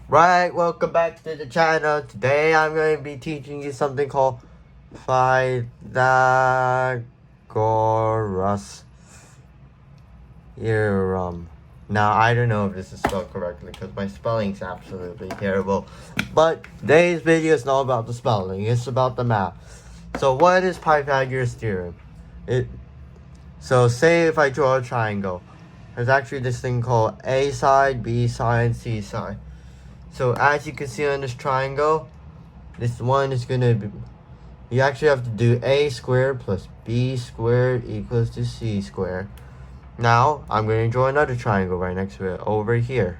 Right, welcome back to the channel. Today I'm going to be teaching you something called Pythagoras Theorem. Now, I don't know if this is spelled correctly because my spelling's absolutely terrible. But today's video is not about the spelling, it's about the math. So what is Pythagoras Theorem? So say if I draw a triangle, there's actually this thing called A side, B side, C side. So as you can see on this triangle, this one is going to be, you actually have to do A squared plus B squared equals to C squared. Now, I'm going to draw another triangle right next to it over here.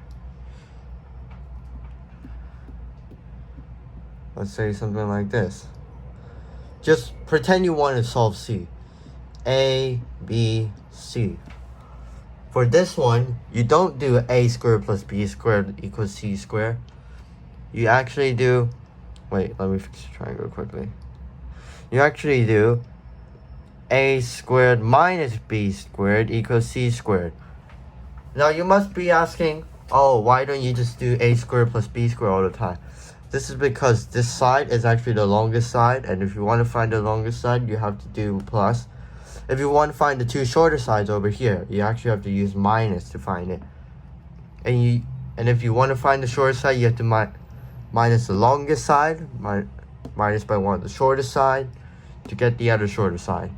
Let's say something like this. Just pretend you want to solve C. A, B, C. For this one, you don't do A squared plus B squared equals C squared. You actually do, wait, let me fix the triangle quickly. You actually do A squared minus B squared equals C squared. Now you must be asking, oh, why don't you just do A squared plus B squared all the time? This is because this side is actually the longest side, and if you want to find the longest side, you have to do plus. If you want to find the two shorter sides over here, you actually have to use minus to find it. And if you want to find the shortest side, you have to minus the longest side, minus by one the shortest side to get the other shorter side.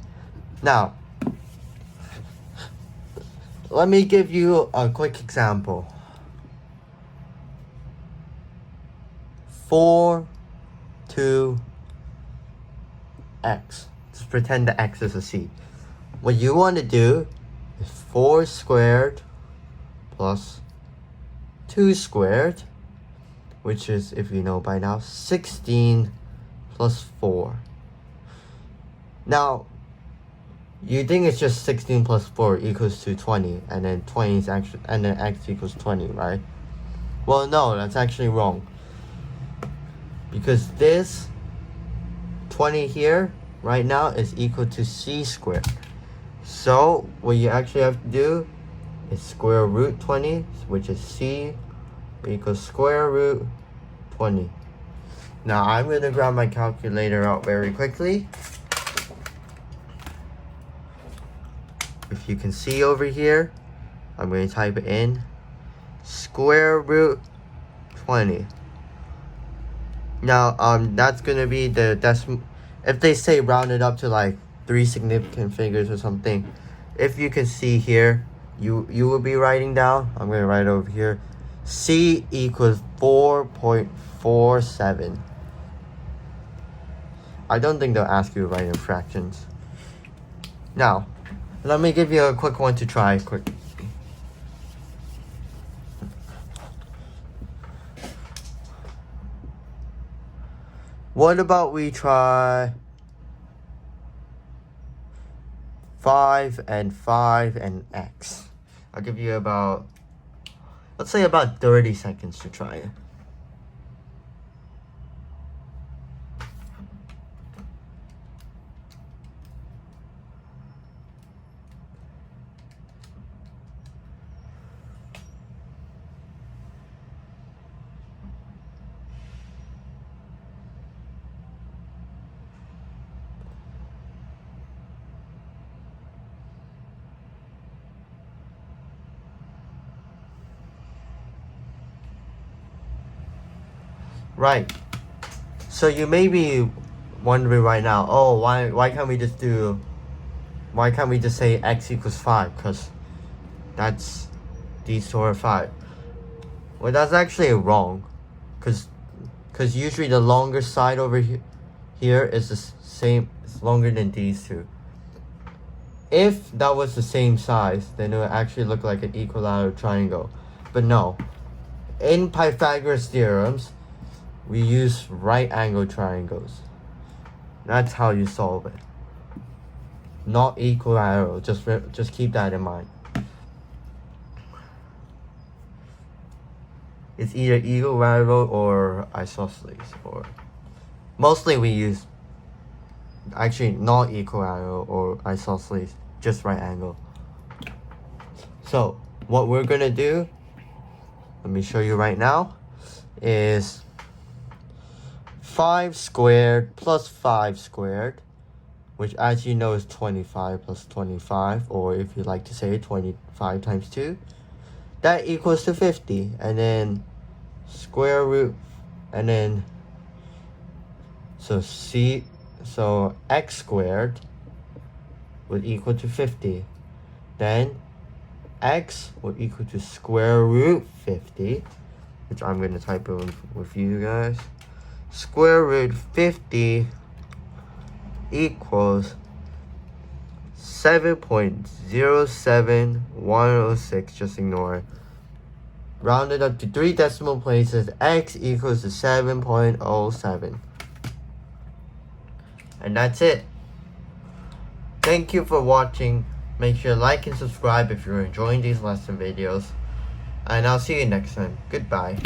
Now, let me give you a quick example. 4, 2, x. Just pretend the x is a c. What you want to do is 4 squared plus 2 squared, which is, if you know by now, 16 plus 4. Now, you think it's just 16 plus 4 equals to 20, and then 20 is actually, and then x equals 20, right? Well, no, that's actually wrong. Because this 20 here, right now, is equal to c squared. So, what you actually have to do is square root 20, which is c equals square root 20. Now, I'm going to grab my calculator out very quickly. If you can see over here, I'm going to type it in. Square root 20. Now, that's going to be the decimal. If they say round it up to like 3 significant figures or something, if you can see here, you will be writing down, I'm going to write over here, C equals 4.47. I don't think they'll ask you to write in fractions. Now, let me give you a quick one to try quick. What about we try 5 and 5 and x? I'll give you about, let's say about 30 seconds to try it. Right. So you may be wondering right now, oh, why can't we just say x equals 5? Because that's these two are 5. Well, that's actually wrong. Because usually the longer side over here is the same, it's longer than these two. If that was the same size, then it would actually look like an equilateral triangle. But no. In Pythagoras theorems, we use right angle triangles. That's how you solve it. Not equilateral. Just keep that in mind. It's either equilateral or isosceles, or mostly we use actually not equilateral or isosceles, just right angle. So what we're gonna do, let me show you right now, is 5 squared plus 5 squared, which as you know is 25 plus 25, or if you like to say 25 times 2. That equals to 50, and then square root, and then so x squared would equal to 50. Then x would equal to square root 50, which I'm going to type in with you guys. Square root 50 equals 7.07106. Just ignore it. Rounded up to 3 decimal places, x equals to 7.07. And that's it. Thank you for watching. Make sure to like and subscribe if you're enjoying these lesson videos. And I'll see you next time. Goodbye.